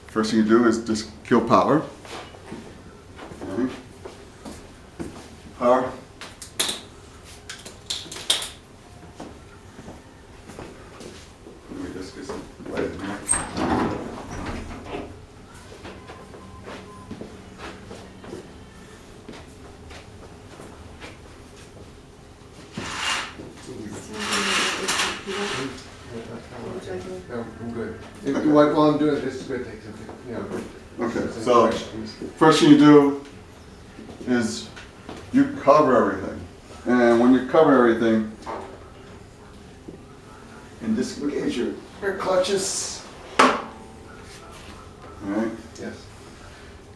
first thing you do is just kill power. Okay. Power. Let me just get some light in here. No, I'm good. If you want, while I'm doing this, it's going to take some, Okay, so first thing you do is you cover everything. And when you cover everything, and disengage your air clutches. Alright? Yes.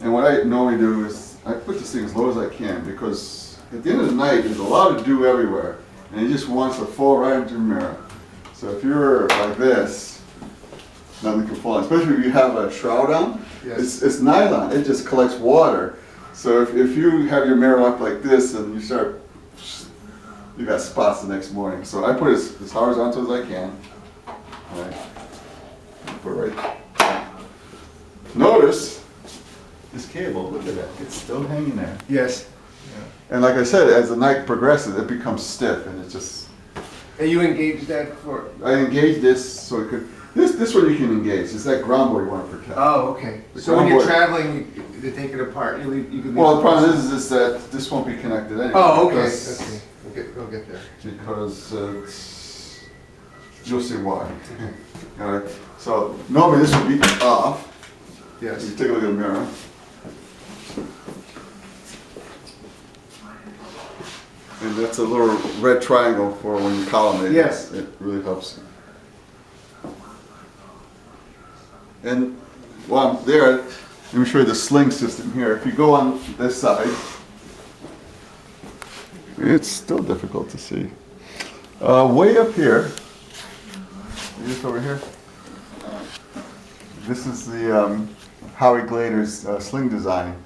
And what I normally do is I put this thing as low as I can because at the end of the night there's a lot of dew everywhere and it just wants to fall right into your mirror. So if you're like this, nothing can fall, especially if you have a shroud on. Yes. It's nylon, it just collects water. So if you have your mirror up like this and you got spots the next morning. So I put it as horizontal as I can. All right. Put it right. Notice this cable, look at that, it's still hanging there. Yes. And like I said, as the night progresses, it becomes stiff and it just... And you engage that for? I engage this so it could... This one you can engage. It's that ground board you want to protect. Oh, okay. The So when ground you're board- traveling, you take it apart. You can leave Well, the it problem apart. is that this won't be connected anyway. Oh, okay. because- Okay. We'll get there. Because you'll see why. All right. So normally this would be off. Yes. You take a look at the mirror. And that's a little red triangle for when you collimate. Yes. It really helps. And while I'm there, let me show you the sling system here. If you go on this side, it's still difficult to see. Way up here, just over here, this is the Howie Glader's sling design.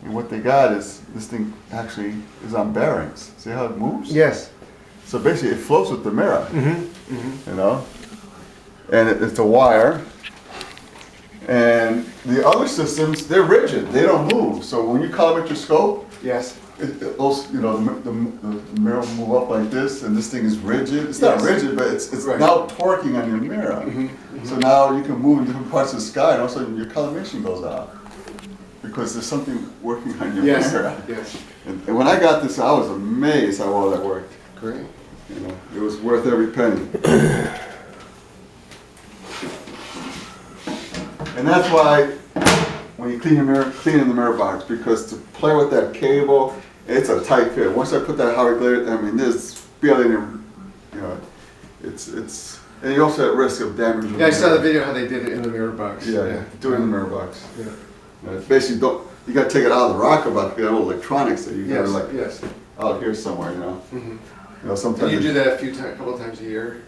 And what they got is, this thing actually is on bearings. See how it moves? Yes. So basically it floats with the mirror, Mm-hmm. you know? And it's a wire. And the other systems, they're rigid, they don't move. So when you calibrate your scope, Yes. those, you know, the mirror will move up like this, and this thing is rigid. It's not Yes. rigid, but it's Right. now torquing on your mirror. So now you can move in different parts of the sky, and all of a sudden your calibration goes out. Because there's something working on your Yes. mirror. Yes. And when I got this, I was amazed how well that worked. Great. You know, it was worth every penny. And that's why when you clean your mirror, clean in the mirror box, because to play with that cable, it's a tight fit. Once I put that Howie Glader, I mean, there's barely any, you know, it's, and you're also at risk of damaging. Yeah, I saw the video how they did it in the mirror box. Yeah, do it in the mirror box. Yeah. Basically, you gotta take it out of the rocker box, because all electronics that you gotta Yes. like Yes. out here somewhere, you know. Mm-hmm. You know, sometimes You do that a couple times a year.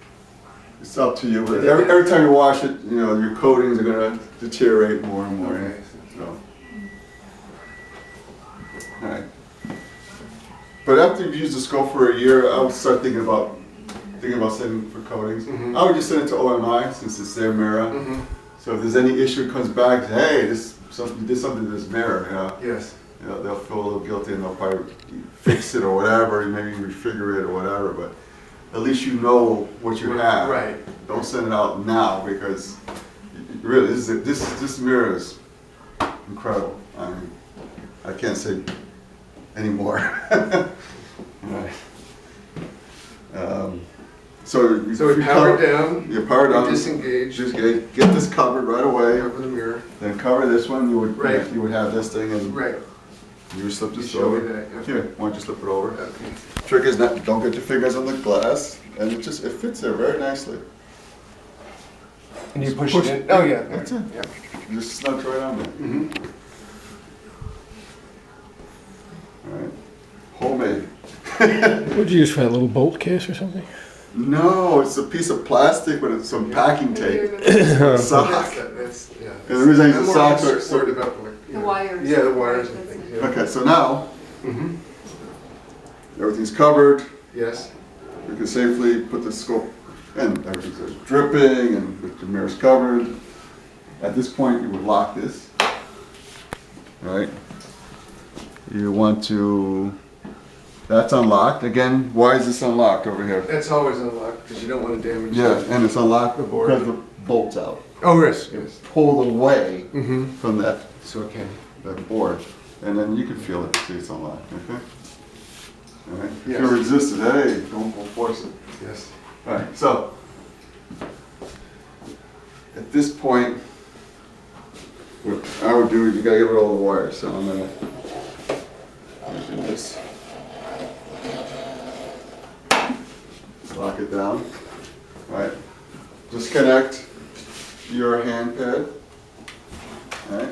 it's up to you, but every time you wash it, you know, your coatings are gonna deteriorate more and more. Okay. So, all right. But after you've used the scope for a year, I would start thinking about sending for coatings. Mhm. I would just send it to OMI since it's their mirror. Mm-hmm. So if there's any issue, it comes back, hey, you did something to this mirror, you know. Yes. You know, they'll feel a little guilty and they'll probably fix it or whatever, maybe refigure it or whatever, but at least you know what you have. Right. Don't send it out now because really, this mirror is incredible. I mean, I can't say any more. Right. So we power it down. You power it down. Disengage. Just get this covered right away. Cover the mirror. Then cover this one. You would Right. you would have this thing and Right. you would slip this You show me over. that, yeah. Here, why don't you slip it over? Okay. Trick is not, don't get your fingers on the glass, and it fits there very nicely. And you push it in. Oh yeah. That's it. Yeah. It just snugs right on there. Mm-hmm. All right. Homemade. What'd you use for that little bolt case or something? No, it's a piece of plastic with some packing tape. Sock. That's yeah. And the reason I use I'm the more socks are worried about The wires. Yeah, the wires and That's things. it. Yeah. Okay, so now Mm-hmm. everything's covered. Yes. You can safely put the scope, and everything's dripping, and the mirror's covered. At this point, you would lock this, right? You want to, that's unlocked. Again, why is this unlocked over here? That's always unlocked because you don't want to damage. Yeah, and it's unlocked The board. because the bolt's out. Oh, yes. It's pulled away from that So it can. board, and then you can feel it, see it's unlocked, okay? All right, if Yes. you're resistant, hey, don't force it. Yes. All right, so, at this point, what I would do, you gotta get rid of all the wires, so I'm gonna do this. Lock it down, all right? Disconnect your hand pad, all right?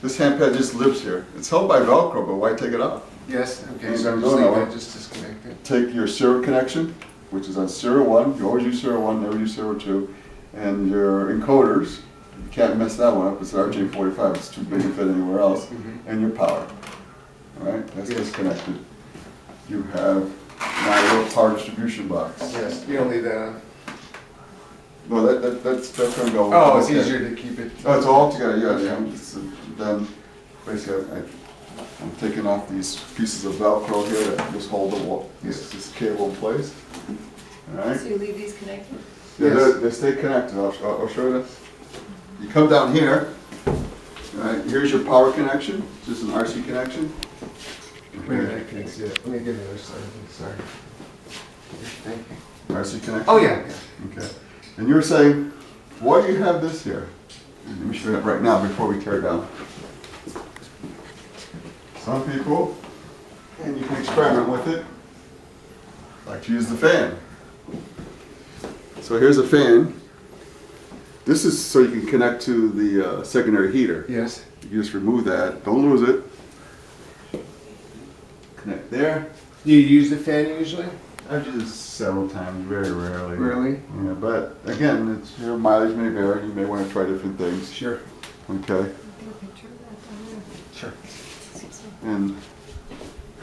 This hand pad just lives here. It's held by Velcro, but why take it off? Yes, okay, You so don't just know leave it. it, just disconnect it. Take your serial connection, which is on serial 1, you always use serial 1, never use serial 2, and your encoders, you can't mess that one up, it's RJ45, it's too big to fit anywhere else, and your power. All right, that's Yes. disconnected. You have now your power distribution box. Yes, you don't leave that on. No, that's gonna go. Oh, it's okay. easier to keep it. Oh, it's all together, yeah. Then, basically, I'm taking off these pieces of Velcro here that just hold the wall, this cable in place. All right? So you leave these connected? Yeah, Yes. they stay connected, I'll show you that. You come down here, all right, here's your power connection, just an RC connection. Wait a minute, I can't see it. Let me get the other side, sorry. Thank you. RC connection? Oh, yeah, yeah. Okay. And you were saying, why do you have this here? Let me show you that right now before we tear it down. Some people, and you can experiment with it, like to use the fan. So here's a fan. This is so you can connect to the secondary heater. Yes. You just remove that, don't lose it. Connect there. Do you use the fan usually? I've used this several times, very rarely. Really? Yeah, but again, it's, your mileage may vary, you may want to try different things. Sure. Okay, Get a picture of that Sure. and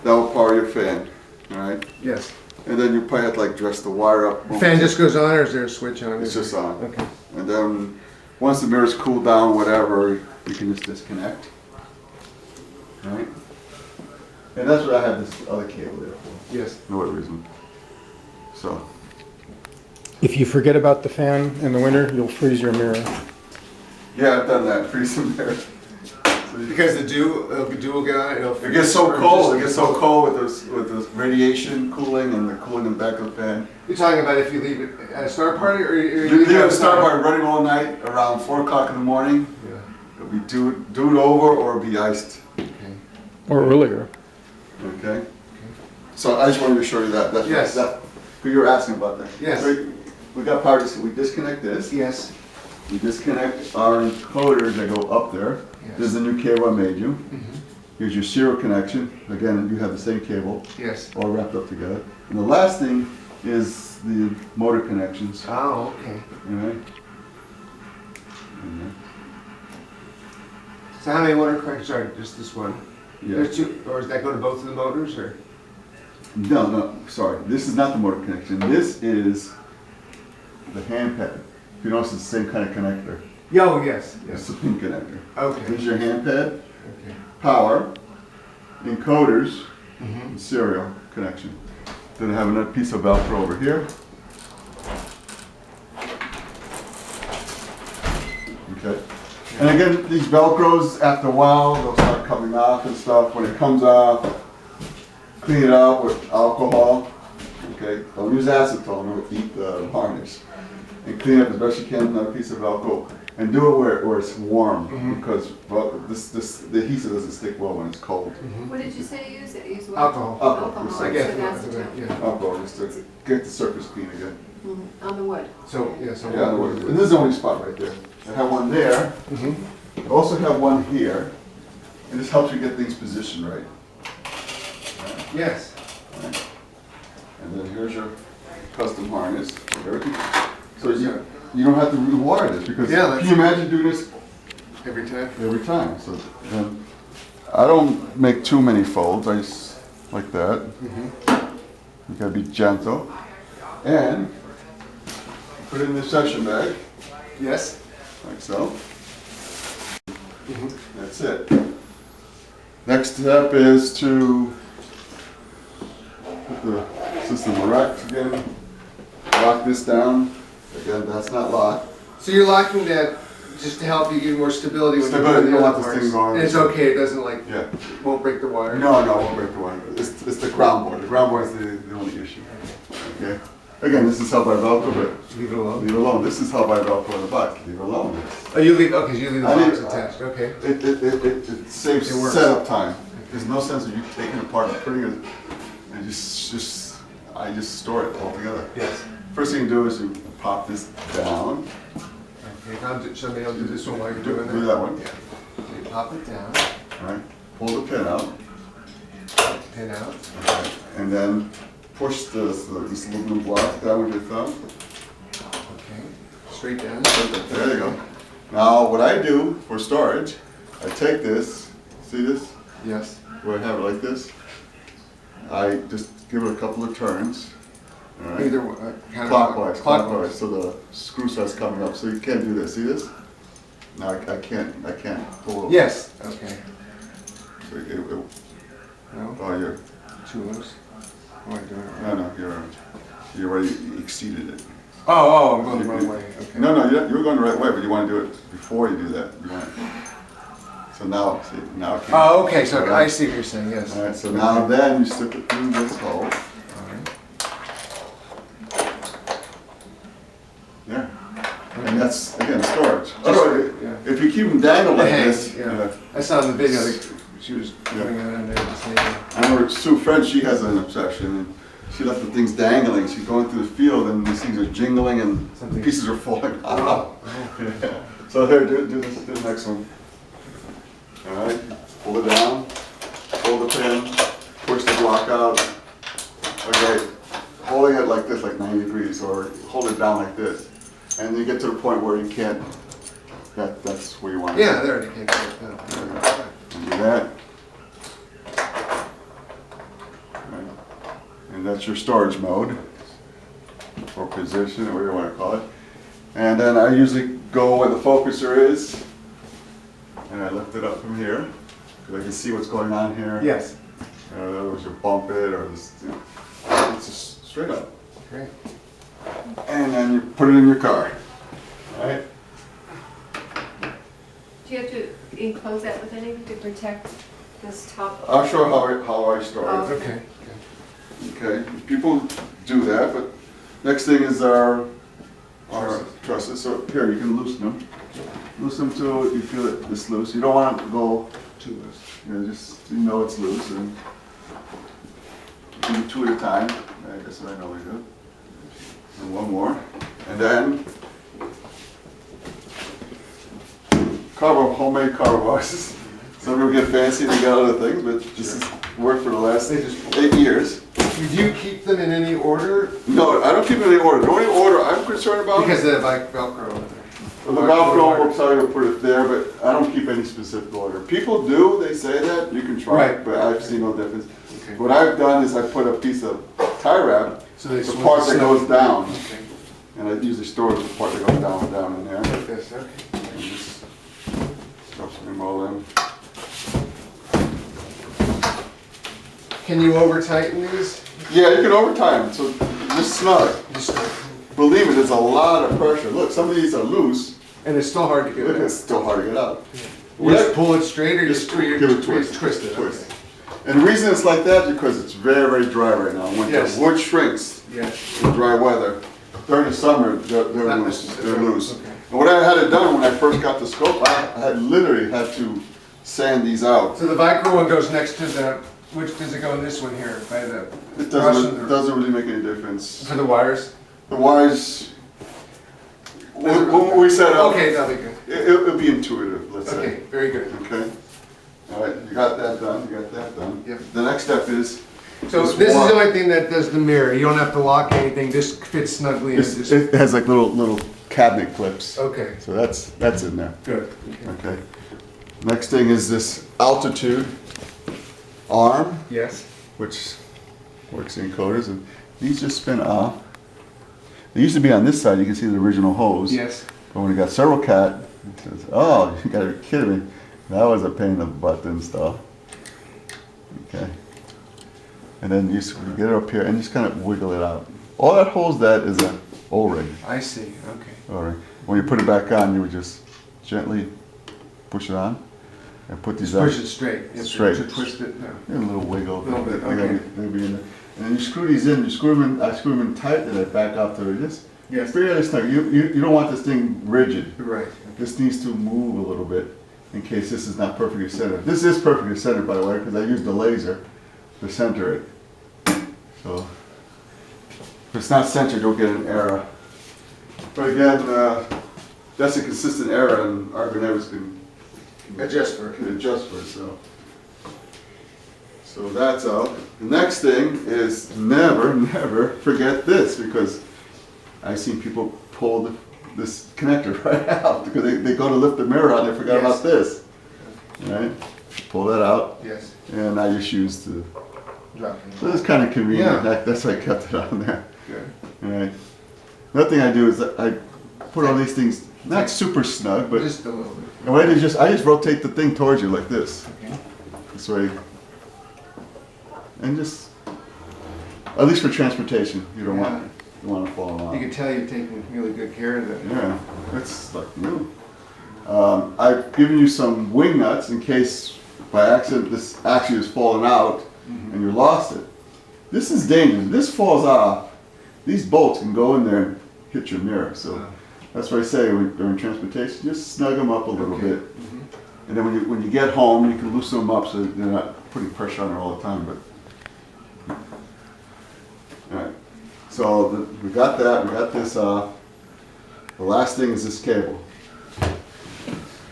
that will power your fan, all right? Yes. And then you probably have to like dress the wire up. The fan just goes on, or is there a switch on? It's just on. Okay. And then, once the mirrors cool down, whatever, you can just disconnect. All right? And that's what I have this other cable there for, Yes. no other reason. So, If you forget about the fan in the winter, you'll freeze your mirror. yeah, I've done that, freeze some mirrors. So you- Because the dew will get on it. It gets so cold, with this radiation cooling and the cooling in the back of the fan. You're talking about if you leave it at a start party, or you You leave it have to start outside? by running all night around 4 o'clock in the morning. Yeah. It'll be dewed over or be iced, Okay. Or earlier. okay? So I just wanted to show you that. Yes. You were asking about that. Yes. So we got power, we disconnect this. Yes. We disconnect our encoders that go up there. Yes. This is the new cable I made you. Here's your serial connection. Again, you have the same cable, Yes. all wrapped up together. And the last thing is the motor connections. Oh, okay. All right? And, So how many motor connectors are just this one? yeah. There's two, or does that go to both of the motors, or? No, sorry. This is not the motor connection. This is the hand pad. If you notice, it's the same kind of connector. Oh, yes, It's yes. the pin connector. Okay. Here's your hand pad, Okay. power, encoders, and serial connection. Then I have another piece of Velcro over here. Okay. And again, these Velcros, after a while, they'll start coming off and stuff. When it comes off, clean it out with alcohol. Okay. Don't use acetone, it'll eat the harness. And clean up as best you can another piece of Velcro. And do it where it's warm, because the adhesive doesn't stick well when it's cold. What did you say you use? You use what? Alcohol. Alcohol. I guess. So that's the time. Yeah. Alcohol, just to get the surface clean again. On the wood. So, yeah, so. Yeah, and this is the only spot right there. I have one there. I also have one here. And this helps you get things positioned right. Yes. And then here's your custom harness. Everything. So you don't have to rewire this, because Yeah, can you imagine doing this Every time? every time? So then, I don't make too many folds. I just like that. You gotta be gentle. And put it in the session bag, Yes. like so. That's it. Next step is to put the system erect again. Lock this down. Again, that's not locked. So you're locking that just to help you get more stability when Stability, you're doing you the don't other want this parts. thing going- And it's okay, it doesn't like, Yeah. won't break the wire? No, it won't break the wire. It's the ground board. The ground board is the only issue. Okay. Again, this is held by Velcro, but Leave it alone? leave it alone. This is held by Velcro in the back. Leave it alone. Oh, you leave, okay, you leave the I box leave- attached, okay. It saves It works. setup time. There's no sense of you taking it apart and putting it, and I just store it all together. Yes. First thing you do is you pop this down. Okay, show me how to do this one while you're doing Do that. that one. Yeah. So you pop it down, All right. Pull the pin out. pin out. And then push this aluminum block down with your thumb. Okay, straight down. There you go. Now, what I do for storage, I take this, see this? Yes. Where I have it like this? I just give it a couple of turns. All right? Either one, kind of Clockwise, so the screw starts coming up. So you can't do this. See this? No, I can't pull it. Yes, okay. So No, oh, you're, too loose. What am I doing? no, you already exceeded it. Oh, I'm going the wrong way, okay. No, you're going the right way, but you want to do it before you do that. You want so now, see, now I can't. Oh, okay, so All I right. see what you're saying, yes. All right, so now then you slip it through this hole. All right. There. And that's, again, storage. Just- yeah. If you keep them dangled like Hey, this, yeah. I saw in the video that she was putting it on there, just maybe. I remember Sue French, she has an obsession, and she left the things dangling. She's going through the field, and these things are jingling, and Something- pieces are falling out. Oh. Yeah. So here, do the next one. All right, pull it down, pull the pin, push the block out. Okay, holding it like this, like 90 degrees, or hold it down like this. And then you get to the point where you can't, that's where you want it. Yeah, there, you can't get it down. And do that. Right. And that's your storage mode, or position, or whatever you want to call it. And then I usually go where the focuser is, and I lift it up from here, because I can see what's going on here. Yes. In other words, you bump it, or just, it's just straight up. Great. And then you put it in your car. All right? Do you have to enclose that with anything to protect this top? I'll show how I store it. Okay. Okay, people do that, but next thing is our trusses. So here, you can loosen them. Loosen them till you feel it this loose. You don't want it to go Too loose. just so you know it's loose. And do 2 at a time. I guess I know we do. And one more. And then homemade carver boxes. Some people get fancy and they got other things, but this has worked for the last 8 years. Do you keep them in any order? No, I don't keep any order. The only order I'm concerned about Because they have like Velcro over there. the Velcro, will tell you to put it there, but I don't keep any specific order. People do, they say that, you can try it, Right. but I've seen no difference. Okay. What I've done is I put a piece of tie wrap, So they the swing part that snap. goes down, Okay. and I usually store the part that goes down in there. Like this, okay. And just stuff them all in. Can you over tighten these? Yeah, you can over time, so just snug. Just, Believe me, there's a lot of pressure. Look, some of these are loose. and it's still hard to get Look, out. it's still hard to get out. You just pull it straight or you Just twist give it a twist. Twist it. Twist. Okay. And the reason it's like that is because it's very, very dry right now. When Yes. the wood shrinks Yeah. in dry weather, during the summer, they're Not loose. necessarily. They're loose. Okay. And what I had it done when I first got the scope, I had literally had to sand these out. So the Vicro one goes next to the, which does it go in this one here by the? It Russian- doesn't really make any difference. For the wires? The wires, when we set up, Okay, that'll be good. it'll be intuitive, let's say. Okay, very good. Okay? All right, you got that done, you got that done. Yep. The next step is. So this is the only thing that does the mirror. You don't have to lock anything. This fits snugly in. Just- It has like little cabinet clips. Okay, So that's in there. good. Okay. Next thing is this altitude arm, Yes. which works in coders, and these just spin off. They used to be on this side. You can see the original hose. Yes. But when it got several cat, it says, "Oh, you gotta be kidding me!" That was a pain in the butt to install. Okay. And then you get it up here and just kind of wiggle it out. All that holds that is an O-ring. I see, okay. O-ring. When you put it back on, you would just gently push it on and put these Push it straight. You have Straight. To twist it, no. a little wiggle. Little bit, They gotta okay. they'll be in there. And then you screw these in. You screw them in. I screw them in tight, and I back out to it. Just Yes. fairly snug. You don't want this thing rigid. Right. This needs to move a little bit in case this is not perfectly centered. This is perfectly centered, by the way, because I used the laser to center it. So if it's not centered, you'll get an error. But again, that's a consistent error, and Argo Navis can Adjust for it. adjust for it. So that's out. The next thing is never forget this, because I've seen people pull this connector right out because they go to lift the mirror out and they forgot Yes. about this. Right? Pull that out, Yes. and I just use the. Drop So it's kind of convenient. Yeah. That's why I kept it on there. Good. All right. Another thing I do is I put all these things not super snug, but Just a little bit. and what I do is I just rotate the thing towards you like this. Okay. This way. And just, at least for transportation, you don't want to fall You off. can tell you're taking really good care of it. Yeah, it's like new. I've given you some wing nuts in case by accident this actually is falling out and you lost it. This is dangerous. If this falls off, these bolts can go in there and hit your mirror. So that's why I say during transportation, just snug them up a little Okay. bit. And then when you get home, you can loosen them up so they're not putting pressure on there all the time. But all right, so we got that. We got this off. The last thing is this cable.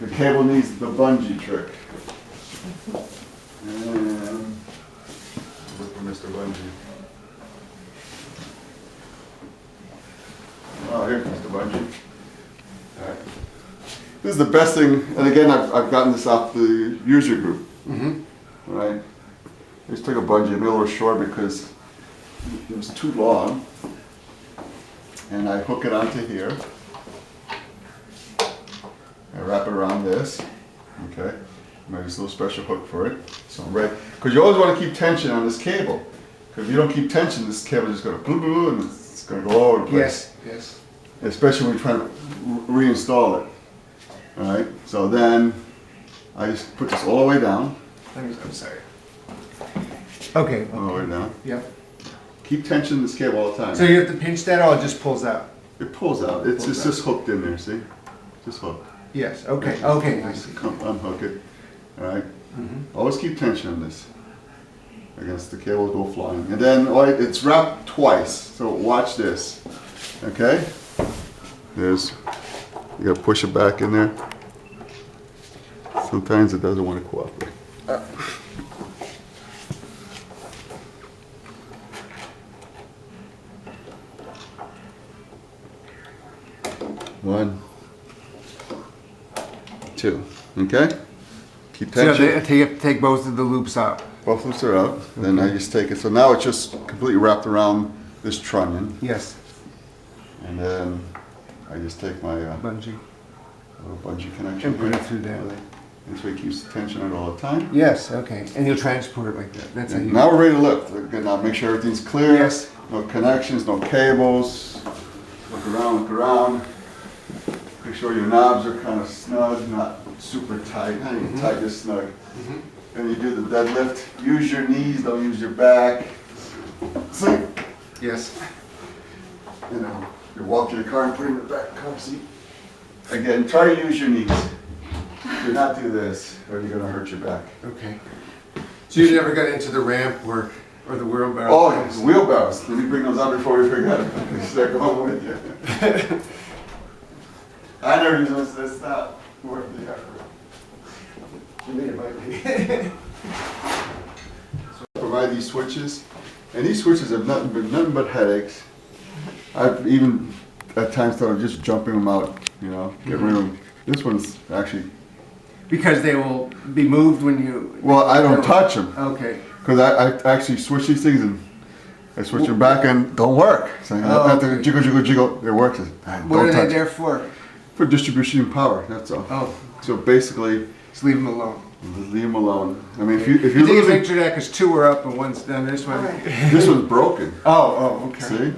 The cable needs the bungee trick. And look for Mr. Bungee. Oh, here's Mr. Bungee. All right. This is the best thing, and again, I've gotten this off the user group. All right. I just took a bungee, I made it a little short because it was too long. And I hook it onto here. I wrap it around this. Okay. Maybe it's a little special hook for it. So I'm ready. Because you always want to keep tension on this cable. Because if you don't keep tension, this cable is just going to blue blue and it's going to go all over the place. Yes. Especially when you're trying to reinstall it. Alright, so then I just put this all the way down. I'm sorry. Okay. All the way down. Yep. Keep tension in this cable all the time. So you have to pinch that or it just pulls out? It pulls out. It's Pulls just hooked in there, see? Just hooked. Yes. Okay. Okay. I see. Come unhook it. Alright? Always keep tension on this. Against the cable go flying. And then it's wrapped twice. So watch this. Okay? You gotta push it back in there. Sometimes it doesn't want to cooperate. One, two. Okay? Keep So you tension. have to take both of the loops out. Both loops are out. Then I just take it. So now it's just completely wrapped around this trunnion. Yes. And then I just take my Bungee. little bungee connection And put here. it through there. This way it keeps the tension on it all the time. Yes. Okay. And you'll transport it like that. That's how And you. now we're ready to lift. Again, now make sure everything's clear. Yes. No connections, no cables. Look around. Make sure your knobs are kind of snug, not super tight. Not even tight, just snug. And you do the deadlift. Use your knees, don't use your back. See? Yes. You know, you walk to the car and put it in the back car seat. Again, try to use your knees. Do not do this, or you're gonna hurt your back. Okay. So you never got into the ramp or the wheelbarrow? Oh, yes, wheelbarrows. Let me bring those out before we forget it. They're going with you. I never use those. That's not worth the effort. You mean it might be. So I provide these switches, and these switches have nothing but headaches. I've even at times thought of just jumping them out, get rid of them. This one's actually, Because they will be moved when you. well, I don't touch them. Okay. Because I actually switch these things and I switch them back and don't work. So I have to okay. jiggle, it works. What Don't are they touch there it. for? For distribution of power, that's all. Oh. So basically, Just leave them alone. Just leave them alone. I mean, if you You take a lose it, picture of that because two are up and one's down. This one. this one's broken. Oh, okay. See?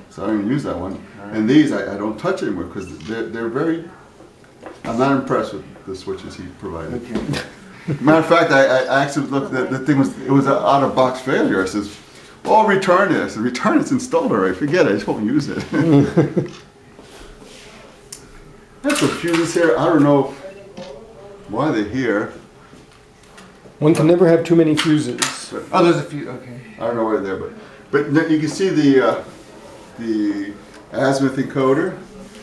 So I don't even use that one. And these I don't touch anymore because they're very. I'm not impressed with the switches he provided. Okay. Matter of fact, I actually looked. The thing was an out of box failure. I says, "Oh, I'll return it." I said, "Return it's installed already. Forget it. I just won't use it." There's some fuses here. I don't know why they're here. One can never have too many fuses. Oh, there's a few. Okay. I don't know why they're there, but you can see the azimuth encoder.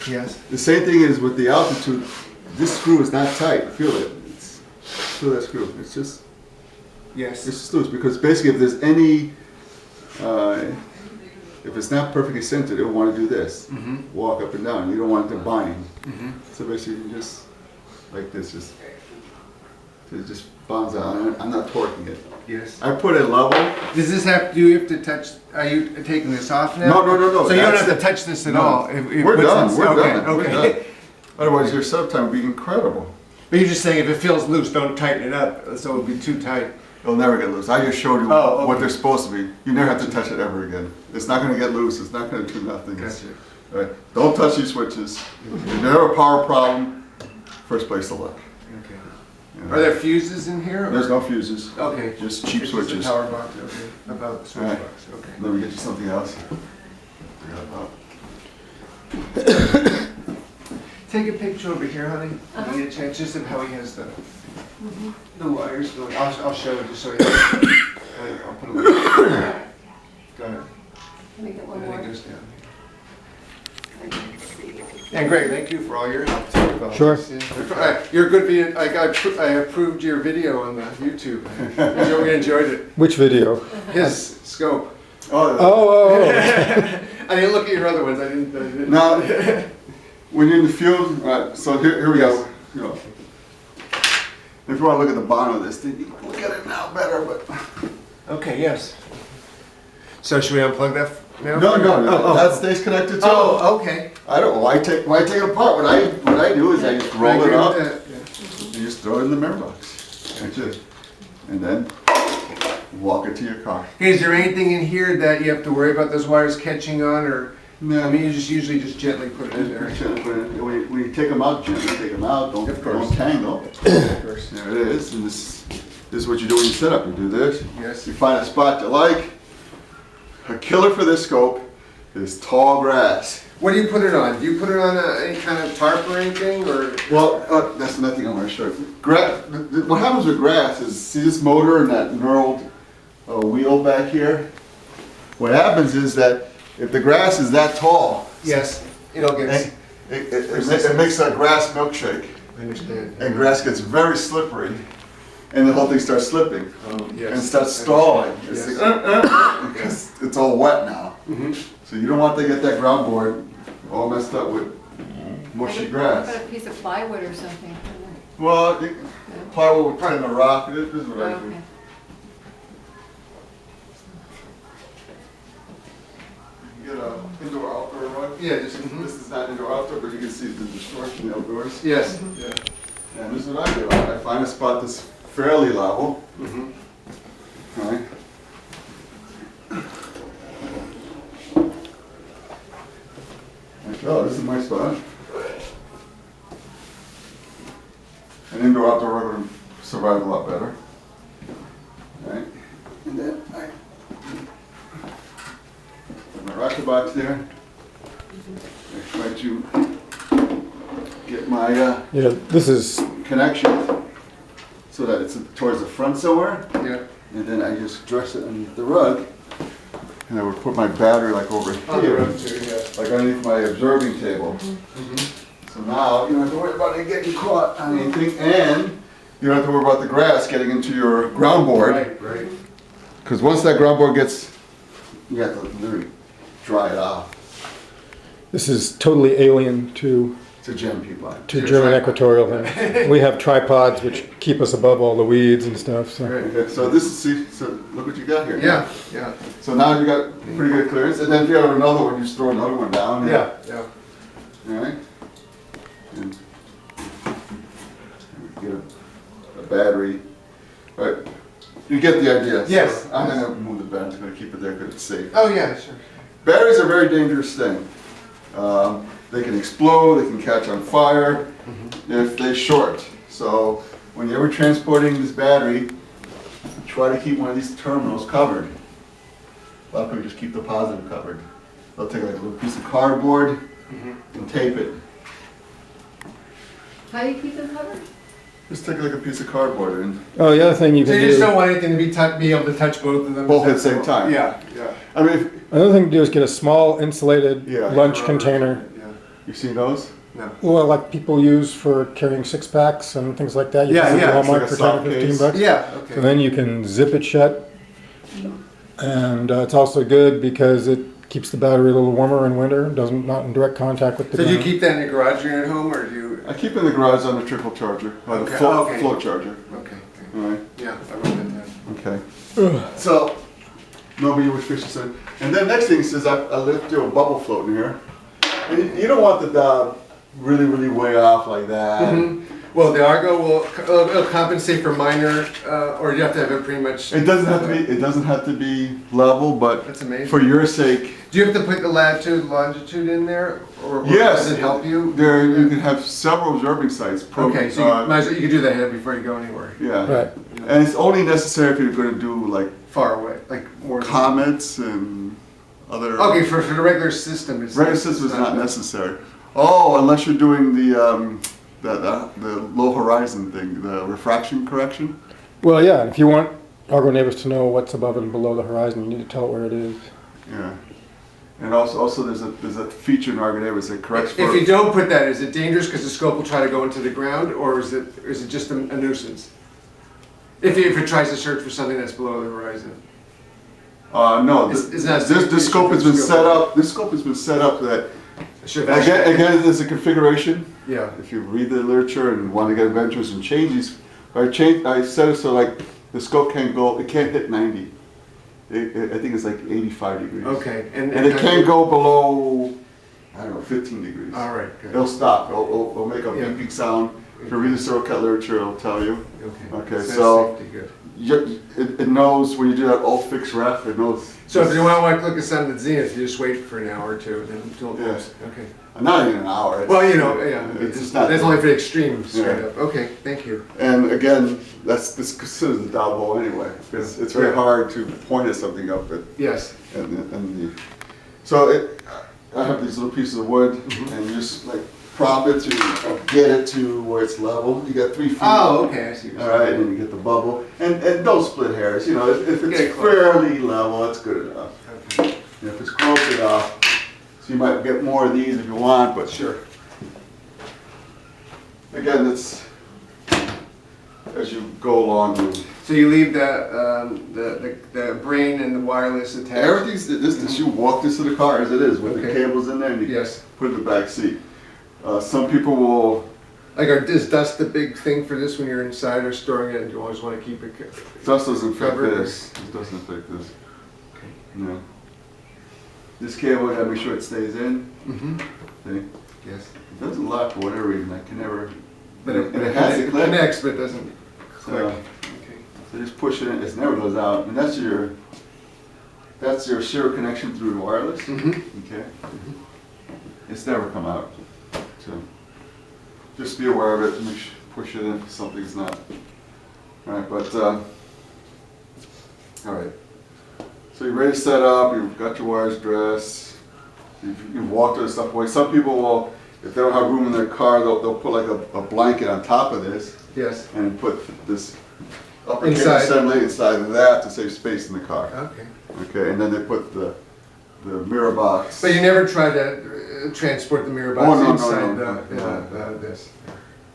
Yes. The same thing is with the altitude. This screw is not tight. Feel it. Feel that screw. It's just Yes. loose because basically if there's any if it's not perfectly centered, it'll want to do this. Walk up and down. You don't want it to bind. So basically you just like this, it just bonds out. I'm not torquing it. Yes. I put it level. Does this have? Do you have to touch? Are you taking this off now? No. So you don't have to That's touch this at No. all. We're done. We're done. We're Okay. done. Otherwise, your sub time would be incredible. But you're just saying if it feels loose, don't tighten it up, so it'll be too tight. It'll never get loose. I just showed you Oh, okay. what they're supposed to be. You never have to touch it ever again. It's not going to get loose. It's not going to do nothing. Gotcha. Right. Don't touch these switches. If you have a power problem, first place to look. Okay. You know. Are there fuses in here? or- There's no fuses. Okay. Just cheap It's just a switches. power box. Okay. About the switch Right. box. Okay. Let me get you something else. Forgot about- Take a picture over here, honey. When you get a chance, just of how he has the wires going. I'll show it just so you. I'll put a link. Go ahead. Let me get one And then more. it goes down. I can see. And great, thank you for all your help too. about Sure. this, yeah. You're a good video. Like I approved your video on the YouTube. We enjoyed it. Which video? His scope. Oh, I didn't look at your other ones. I didn't. now, when you're in the field, right, so here we go. You know, if you want to look at the bottom of this thing, you can look at it now better, but. Okay. Yes. So should we unplug that now? No, that stays connected too. Oh, okay. I don't. Why take it apart? What I do is I just roll it up and just throw it in the mirror box. That's it. And then walk it to your car. Is there anything in here that you have to worry about those wires catching on, or No. I mean, you just usually just gently put it in there. When you take them out, gently take them out. Don't tangle. Of course. There it is. And this is what you do when you set up. You do this. Yes. You find a spot you like. A killer for this scope is tall grass. What do you put it on? Do you put it on any kind of tarp or anything, or? Well, that's another thing I want to show you. What happens with grass is, see this motor and that knurled wheel back here? What happens is that if the grass is that tall, Yes. It'll get. it makes a grass milkshake. I understand. And grass gets very slippery. And the whole thing starts slipping. Yes. And starts stalling. It's Yes. like, because it's all wet now. Mhm. So you don't want to get that ground board all messed up with mushy grass. Put a piece of plywood or something. Well, plywood would put in a rock. This is what I do. Okay. You get a indoor outdoor one. Yeah. Just. This is not indoor outdoor, but you can see the distortion outdoors. Yes. Yeah. And this is what I do. I find a spot that's fairly level. Mhm. Right. Like, oh, this is my spot. An indoor outdoor rug would survive a lot better. Right? And then I put my rocker box there. I try to get my Yeah, this is, connection so that it's towards the front somewhere. Yeah. And then I just dress it underneath the rug. And I would put my battery like over On the here, road too. Yeah. like underneath my observing table. So now you don't have to worry about it getting caught on anything, and you don't have to worry about the grass getting into your ground board. Right. Right. Because once that ground board gets, you have to literally dry it off this is totally alien to gem people. German equatorial things. We have tripods which keep us above all the weeds and stuff, so. Right. Okay, so this is, see, so look what you got here. Yeah. Yeah. So now you got pretty good clearance, and then if you have another one, you just throw another one down. Yeah. Yeah. All right. And get a a battery. But you get the idea. Yes. So I'm gonna move the battery. I'm gonna keep it there because it's safe. Oh, yeah, sure. Batteries are a very dangerous thing. They can explode, they can catch on fire if they short. So when you're ever transporting this battery, try to keep one of these terminals covered. A lot of people just keep the positive covered. They'll take like a little piece of cardboard and tape it. How do you keep them covered? Just take like a piece of cardboard and Oh, the other thing you So can you just do, don't want anything to be able to touch both of them? both at the same time. Yeah, yeah. I mean, another thing to do is get a small insulated Yeah. lunch container. Yeah. you seen those? No. Well, like people use for carrying 6-packs and things like that. You Yeah, can get yeah. at Walmart It's for like a 10 or soft 15 case. bucks. Yeah, So okay. then you can zip it shut. And it's also good because it keeps the battery a little warmer in winter, doesn't not in direct contact with the So do you ground. keep that in the garage unit at home, or do you? I keep it in the garage on the trickle charger, or the Okay, float, okay. float charger. Okay, All right. yeah, I wrote that down. Okay. So, nobody would fish this in. And then next thing is I left a bubble float in here. And you don't want the dog really, really way off like that. Well, the Argo will it'll compensate for minor, or you have to have it pretty much. It doesn't have to be. It doesn't have to be level, but That's amazing. for your sake, Do you have to put the latitude, longitude in there, or yes. does it help you? There, you can have several observing sites. Okay, so you might as well, you can do that ahead before you go anywhere. Yeah. Right. And it's only necessary if you're going to do like Far away, like more. comets and other. Okay, for the regular system, it's. Regular system is not necessary. Oh, unless you're doing the low horizon thing, the refraction correction. Well, yeah, if you want Argo Navis to know what's above and below the horizon, you need to tell it where it is. Yeah. And also there's a feature in Argo Navis that corrects for. If you don't put that, is it dangerous because the scope will try to go into the ground, or is it just a nuisance? If it tries to search for something that's below the horizon. No, It's not- this scope has been set up. This scope has been set up that Sure. again there's a configuration. Yeah. If you read the literature and want to get adventures and changes, I set it so like the scope can't go. It can't hit 90. I think it's like 85 degrees. Okay. And it can't go below, I don't know, 15 degrees. All right. Good. It'll stop. It'll make a Yeah. beeping sound. If you read the serial cut literature, it'll tell you. Okay. Okay, So so safety, good. it knows when you do that all fixed ref, it knows. So if you want to look at something at zenith, you just wait for an hour or two, then don't. Yeah. Okay. Not even an hour. Well, yeah. It's just not. That's only for the extreme straight Yeah. up. Okay. Thank you. And again, this considers the dog hole anyway, because it's very Yeah. hard to point at something up at. Yes. So I have these little pieces of wood, and you just like prop it to get it to where it's level. You got 3 feet. Oh, okay. I see. All right, and then you get the bubble, and don't split hairs. You know, if Get it it's close. fairly level, that's good enough. Okay. And if it's close enough, so you might get more of these if you want, but Sure. again, it's as you go along. So you leave the brain and the wireless attached. Everything's this. You walk this to the car as it is with the Okay. cables in there, and you Yes. put it in the back seat. Some people will. Like, is dust the big thing for this when you're inside or storing it, and you always want to keep it? Dust doesn't affect Covered. this. It doesn't affect this. No. This cable, I gotta make sure it stays in. Mm-hmm. See? Yes. It doesn't lock for whatever reason. I can never. But and it has a clip. connects, but it doesn't click. So, Okay. so just push it in. It never goes out, and that's your serial connection through the wireless. Mm-hmm. Okay. It's never come out. So just be aware of it. Push it in if something's not. All right, but all right. So you're ready to set up. You've got your wires dressed. You've walked this stuff away. Some people will, if they don't have room in their car, they'll put like a blanket on top of this Yes. and put this upper Inside. assembly inside of that to save space in the car. Okay. Okay, and then they put the mirror box. But you never tried to transport the mirror box Oh, no, inside no. this.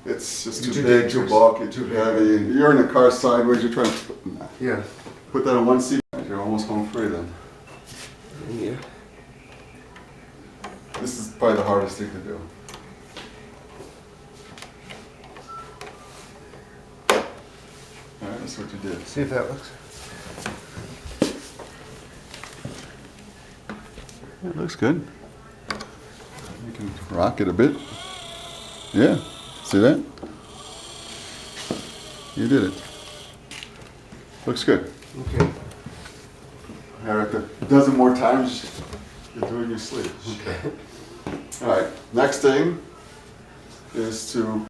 It's just Too too big, too dangerous. bulky, too heavy. You're in the car sideways, you're trying to Yeah. put that on one seat, you're almost home free then. Yeah. This is probably the hardest thing to do. All right, that's what you did. See if that looks. It looks good. You can rock it a bit. Yeah, see that? You did it. Looks good. Okay. All right, a dozen more times, you're doing your sleeve. Okay. All right, next thing is to